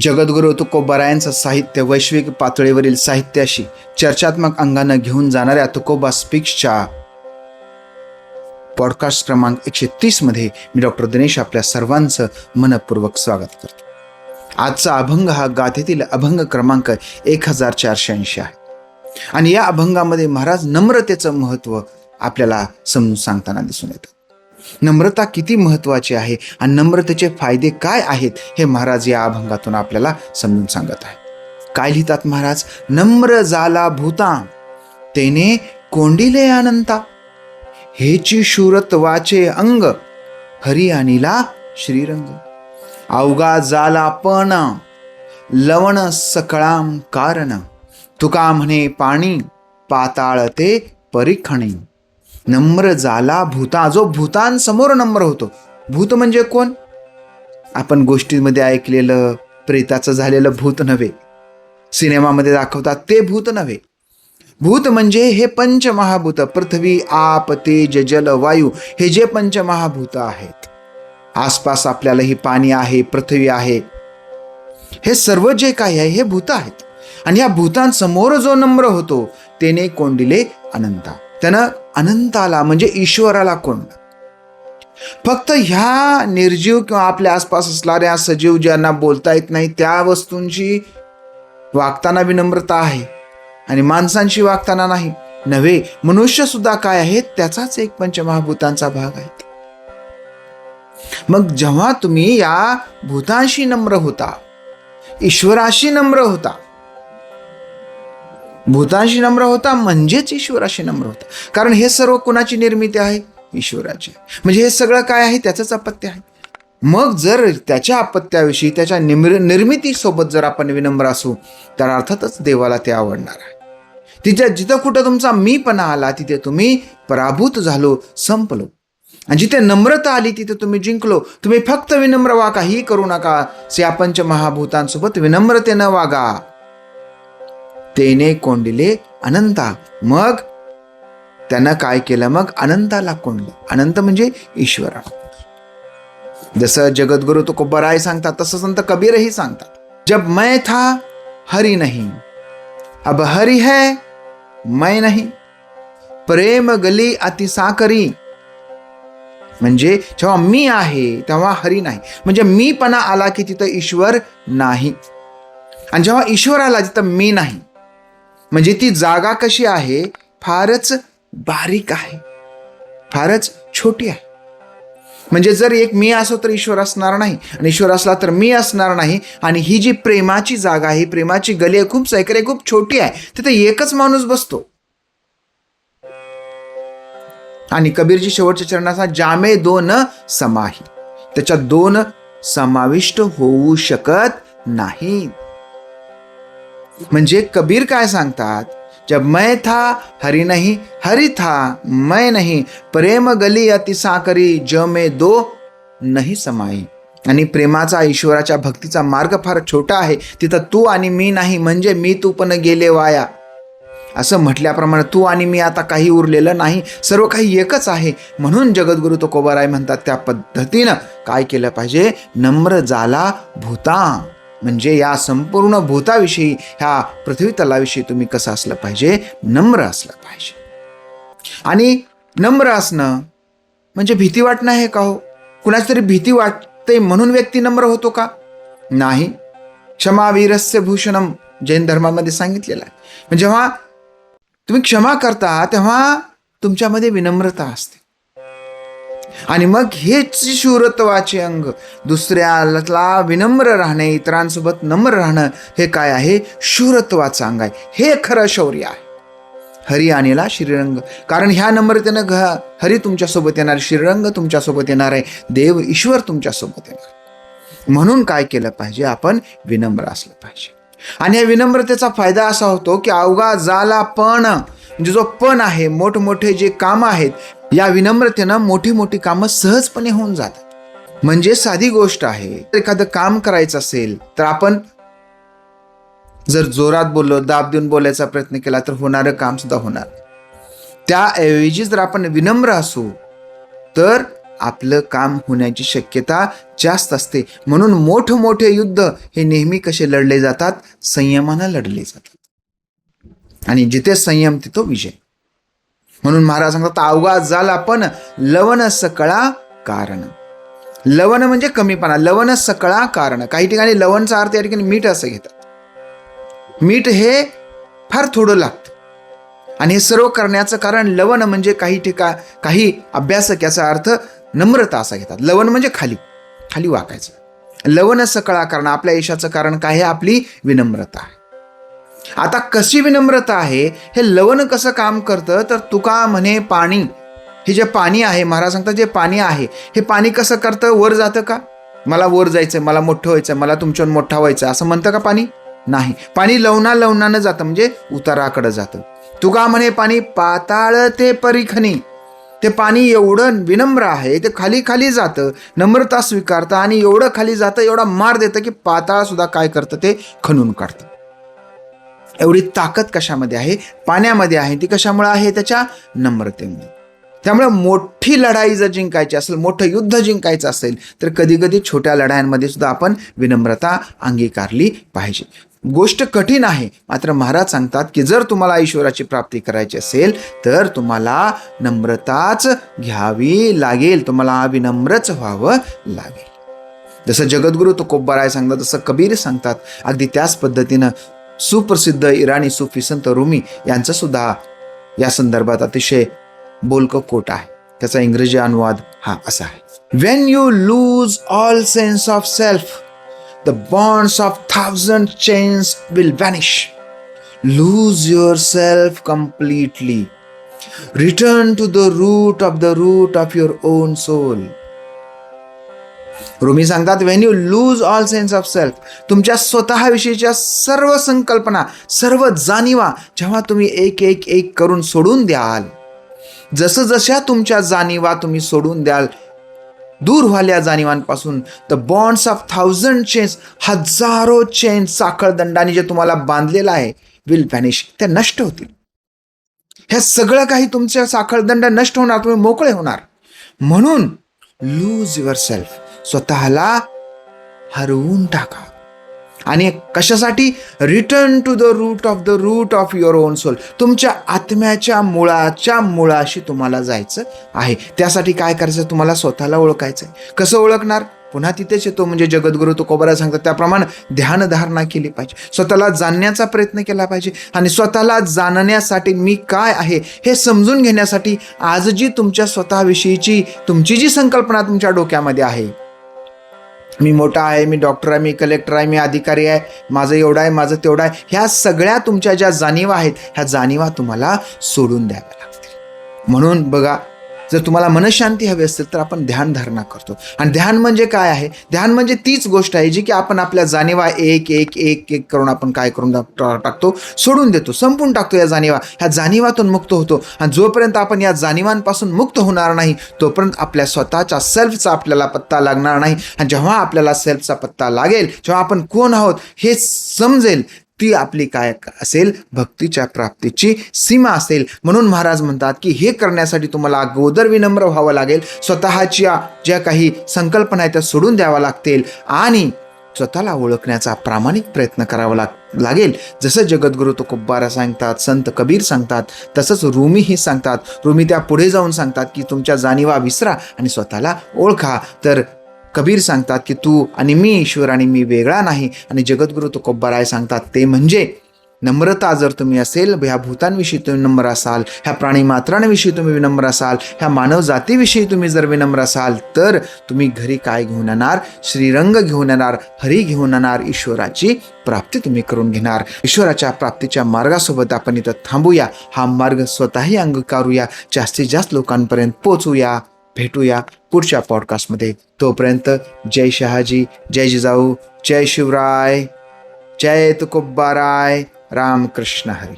जगद्गुरू तुकोबारायांचं साहित्य वैश्विक पातळीवरील साहित्याशी चर्चात्मक अंगानं घेऊन जाणाऱ्या तुकोबा स्पीक्सच्या पॉडकास्ट क्रमांक 130 मध्ये मी डॉक्टर दिनेश आपल्या सर्वांचं मनपूर्वक स्वागत करतो. आजचा अभंग हा गाथेतील अभंग क्रमांक 1480 आहे आणि या अभंगामध्ये महाराज नम्रतेचं महत्त्व आपल्याला समजून सांगताना दिसून येतं. नम्रता किती महत्त्वाची आहे आणि नम्रतेचे फायदे काय आहेत हे महाराज या अभंगातून आपल्याला समजून सांगत आहे. काय लिहितात महाराज? नम्र झाला भूता तेने कोंडिले अनंता, हेची शूरत्वाचे अंग हरी आणिला श्रीरंग. अवघा झाला पण लवण सकळाम कारण, तुका म्हणे पाणी पाताळ ते परीखणे. नम्र झाला भूता, जो भूतांसमोर नम्र होतो. भूत म्हणजे कोण? आपण गोष्टींमध्ये ऐकलेलं प्रेताचं झालेलं भूत नव्हे, सिनेमामध्ये दाखवतात ते भूत नव्हे. भूत म्हणजे हे पंचमहाभूत, पृथ्वी आप तेज जल वायू, हे जे पंचमहाभूत आहेत. आसपास आपल्याला ही पाणी आहे, पृथ्वी आहे, हे सर्व जे काही आहे हे भूत आहेत. आणि या भूतांसमोर जो नम्र होतो तेने कोंडिले अनंता, त्यानं अनंताला म्हणजे ईश्वराला कोंडलं. फक्त ह्या निर्जीव किंवा आपल्या आसपास असणाऱ्या सजीव ज्यांना बोलता येत नाही त्या वस्तूंची वागताना विनम्रता आहे आणि माणसांशी वागताना नाही नव्हे. मनुष्य सुद्धा काय आहे? त्याचाच एक पंचमहाभूतांचा भाग आहे. मग जेव्हा तुम्ही या भूतांशी नम्र होता, ईश्वराशी नम्र होता, भूतांशी नम्र होता म्हणजेच ईश्वराशी नम्र होता. कारण हे सर्व कुणाची निर्मिती आहे? ईश्वराची. म्हणजे हे सगळं काय आहे? त्याचंच अपत्य आहे. मग जर त्याच्या अपत्याविषयी, त्याच्या निर्मितीसोबत जर आपण विनम्र असू तर अर्थातच देवाला ते आवडणार आहे. जिथं कुठं तुमचा मीपणा आला तिथे तुम्ही पराभूत झालो, संपलो. आणि जिथे नम्रता आली तिथे तुम्ही जिंकलो. तुम्ही फक्त विनम्र व्हा, काही करू नका. या पंचमहाभूतांसोबत विनम्रतेनं वागा. तेने कोंडिले अनंता, मग त्यानं काय केलं? मग अनंताला कोंडलं. अनंत म्हणजे ईश्वरा. जसं जगद्गुरु तुकोबाराय सांगतात तसं संत कबीरही सांगतात, जब मैं था हरि नहीं, अब हरि है मैं नहीं, प्रेम गली अति साकरी. म्हणजे जेव्हा मी आहे तेव्हा हरी नाही. म्हणजे मीपणा आला की तिथं ईश्वर नाही, आणि जेव्हा ईश्वर आला तिथं मी नाही. म्हणजे ती जागा कशी आहे? फारच बारीक आहे, फारच छोटी आहे. म्हणजे जर एक मी असो तर ईश्वर असणार नाही, आणि ईश्वर असला तर मी असणार नाही. आणि ही जी प्रेमाची जागा आहे, प्रेमाची गली आहे, खूप सैकरे, खूप छोटी आहे. तिथे एकच माणूस बसतो. आणि कबीरजी शेवटच्या चरणाचा जामे दोन समाही, त्याच्यात दोन समाविष्ट होऊ शकत नाही. म्हणजे कबीर काय सांगतात? जब मैं था हरि नहीं, हरि था मैं नहीं, प्रेम गली अति साकरी, ज में दो नहीं समाई. आणि प्रेमाचा, ईश्वराच्या भक्तीचा मार्ग फार छोटा आहे. तिथं तू आणि मी नाही, म्हणजे मी तू पण गेले वाया. असं म्हटल्याप्रमाणे तू आणि मी आता काही उरलेलं नाही, सर्व काही एकच आहे. म्हणून जगद्गुरु तुकोबाराय म्हणतात त्या पद्धतीनं काय केलं पाहिजे? नम्र झाला भूता, म्हणजे या संपूर्ण भूताविषयी, ह्या पृथ्वी तलाविषयी तुम्ही कसं असलं पाहिजे? नम्र असलं पाहिजे. आणि नम्र असणं म्हणजे भीती वाटणं आहे का हो? कुणाची तरी भीती वाटते म्हणून व्यक्ती नम्र होतो का? नाही. क्षमावीरस्य भूषणम, जैन धर्मामध्ये सांगितलेलं आहे. म्हणजे जेव्हा तुम्ही क्षमा करता तेव्हा तुमच्यामध्ये विनम्रता असते. आणि मग हेच शूरत्वाचे अंग. दुसऱ्याला विनम्र राहणे, इतरांसोबत नम्र राहणं, हे काय आहे? शूरत्वाचं अंग आहे. हे खरं शौर्य आहे. हरी आणिला श्रीरंग. कारण ह्या नम्रतेनं हरी तुमच्यासोबत येणार, श्रीरंग तुमच्यासोबत येणार आहे, देव ईश्वर तुमच्यासोबत येणार. म्हणून काय केलं पाहिजे? आपण विनम्र असलं पाहिजे. आणि या विनम्रतेचा फायदा असा होतो की अवघा झाला पण, म्हणजे जो पण आहे, मोठमोठे जे कामं आहेत, या विनम्रतेनं मोठी मोठी कामं सहजपणे होऊन जातात. म्हणजे साधी गोष्ट आहे, एखादं काम करायचं असेल तर आपण जर जोरात बोललो, दाब देऊन बोलायचा प्रयत्न केला तर होणारं काम सुद्धा होणार. त्याऐवजी जर आपण विनम्र असू तर आपलं काम होण्याची शक्यता जास्त असते. म्हणून मोठमोठे युद्ध हे नेहमी कसे लढले जातात? संयमानं लढले जातात. आणि जिथे संयम तिथं विजय. म्हणून महाराज सांगतात, अवघा झाला पण लवण सकळा कारण. लवण म्हणजे कमीपणा, लवण सकळा कारण. काही ठिकाणी लवणचा अर्थ या ठिकाणी मीठ असं घेतात. मीठ हे फार थोडं लागतं आणि हे सर्व करण्याचं कारण लवण म्हणजे काही अभ्यासक याचा अर्थ नम्रता असा घेतात. लवण म्हणजे खाली वाकायचं. लवण सकळा कारण, आपल्या यशाचं कारण काय आहे? आपली विनम्रता आहे. आता कशी विनम्रता आहे, हे लवण कसं काम करतं? तर तुका म्हणे पाणी, हे जे पाणी आहे, महाराज सांगतात जे पाणी आहे हे पाणी कसं करतं? वर जातं का? मला वर जायचं, मला मोठं व्हायचं, मला तुमच्यावर मोठा व्हायचं असं म्हणतं का पाणी? नाही. पाणी लवणानं जातं, म्हणजे उताराकडे जातं. तुका म्हणे पाणी पाताळ ते परिखनी. ते पाणी एवढं विनम्र आहे, ते खाली जातं, नम्रता स्वीकारतं आणि एवढं खाली जातं, एवढा मार देतं की पाताळ सुद्धा काय करतं? ते खणून काढतं. एवढी ताकद कशामध्ये आहे? पाण्यामध्ये आहे. ती कशामुळे आहे? त्याच्या नम्रतेमुळे. त्यामुळे मोठी लढाई जर जिंकायची असेल, मोठं युद्ध जिंकायचं असेल, तर कधी कधी छोट्या लढायांमध्ये सुद्धा आपण विनम्रता अंगीकारली पाहिजे. गोष्ट कठीण आहे, मात्र महाराज सांगतात की जर तुम्हाला ईश्वराची प्राप्ती करायची असेल तर तुम्हाला नम्रताच घ्यावी लागेल, तुम्हाला विनम्रच व्हावं लागेल. जसं जगद्गुरु तुकोबाराय सांगतात, जसं कबीर सांगतात, अगदी त्याच पद्धतीनं सुप्रसिद्ध इराणी सूफी संत रुमी यांचं सुद्धा या संदर्भात अतिशय बोलकं कोट आहे. त्याचा इंग्रजी अनुवाद हा असा आहे: When you lose all sense of self, the bonds of thousand chains will vanish. Lose yourself completely. Return to the root of your own soul. Rhumi सांगतात, when you lose all sense of self, तुमच्या स्वतःविषयीच्या सर्व संकल्पना, सर्व जाणीवा जेव्हा तुम्ही एक करून सोडून द्याल, जशा तुमच्या जाणीवा तुम्ही सोडून द्याल, दूर व्हाल्या जाणीवांपासून, the bonds of thousand chains, हजारो चेन, साखळदंडाने जे तुम्हाला बांधलेलं आहे, विल व्हॅनिश, ते नष्ट होतील. हे सगळं काही तुमच्या साखळदंड नष्ट होणार, तुम्ही मोकळे होणार. म्हणून लूज युअर सेल्फ, स्वतःला हरवून टाका. आणि कशासाठी? Return to the root of your own soul, तुमच्या आत्म्याच्या मुळाशी तुम्हाला जायचं आहे. त्यासाठी काय करायचं? तुम्हाला स्वतःला ओळखायचं आहे. कसं ओळखणार? पुन्हा तिथेच येतो, म्हणजे जगद्गुरु तुकोबाराय सांगतात त्याप्रमाणे ध्यानधारणा केली पाहिजे, स्वतःला जाणण्याचा प्रयत्न केला पाहिजे. आणि स्वतःला जाणण्यासाठी मी काय आहे हे समजून घेण्यासाठी आज जी तुमच्या स्वतःविषयीची तुमची जी संकल्पना तुमच्या डोक्यामध्ये आहे, मी मोठा आहे, मी डॉक्टर आहे, मी कलेक्टर आहे, मी अधिकारी आहे, माझं एवढं आहे, माझं तेवढं आहे, ह्या सगळ्या तुमच्या ज्या जाणीवा आहेत, ह्या जाणीवा तुम्हाला सोडून द्याव्या लागतील. म्हणून बघा, जर तुम्हाला मनशांती हवी असेल तर आपण ध्यानधारणा करतो. आणि ध्यान म्हणजे काय आहे? ध्यान म्हणजे तीच गोष्ट आहे जी की आपण आपल्या जाणीवा एक करून आपण काय करून टाकतो? सोडून देतो, संपून टाकतो या जाणीवा. ह्या जाणीवातून मुक्त होतो. आणि जोपर्यंत आपण या जाणीवांपासून मुक्त होणार नाही, तोपर्यंत आपल्या स्वतःच्या सेल्फचा आपल्याला पत्ता लागणार नाही. आणि जेव्हा आपल्याला सेल्फचा पत्ता लागेल, जेव्हा आपण कोण आहोत हे समजेल, ती आपली काय असेल? भक्तीच्या प्राप्तीची सीमा असेल. म्हणून महाराज म्हणतात की हे करण्यासाठी तुम्हाला अगोदर विनम्र व्हावं लागेल, स्वतःच्या ज्या काही संकल्पना आहेत त्या सोडून द्याव्या लागतील आणि स्वतःला ओळखण्याचा प्रामाणिक प्रयत्न करावा लागेल. जसं जगद्गुरु तुकोबाराय सांगतात, संत कबीर सांगतात, तसंच रुमीही सांगतात. रुमी त्या पुढे जाऊन सांगतात की तुमच्या जाणीवा विसरा आणि स्वतःला ओळखा. तर कबीर सांगतात की तू आणि मी ईश्वर आणि मी वेगळा नाही. आणि जगद्गुरु तुकोबाराय सांगतात ते म्हणजे नम्रता. जर तुम्ही असेल, ह्या भूतांविषयी तुम्ही विनम्र असाल, ह्या प्राणीमात्रांविषयी तुम्ही विनम्र असाल, ह्या मानव जातीविषयी तुम्ही जर विनम्र असाल, तर तुम्ही घरी काय घेऊन येणार? श्रीरंग घेऊन येणार, हरी घेऊन येणार, ईश्वराची प्राप्ती तुम्ही करून घेणार. ईश्वराच्या प्राप्तीच्या मार्गासोबत आपण इथं थांबूया, हा मार्ग स्वतःही अंगीकारूया, जास्तीत जास्त लोकांपर्यंत पोचूया. भेटूया पुढच्या पॉडकास्टमध्ये. तोपर्यंत जय शहाजी, जय जिजाऊ, जय शिवराय, जय तुकोबाराय, रामकृष्ण हरी.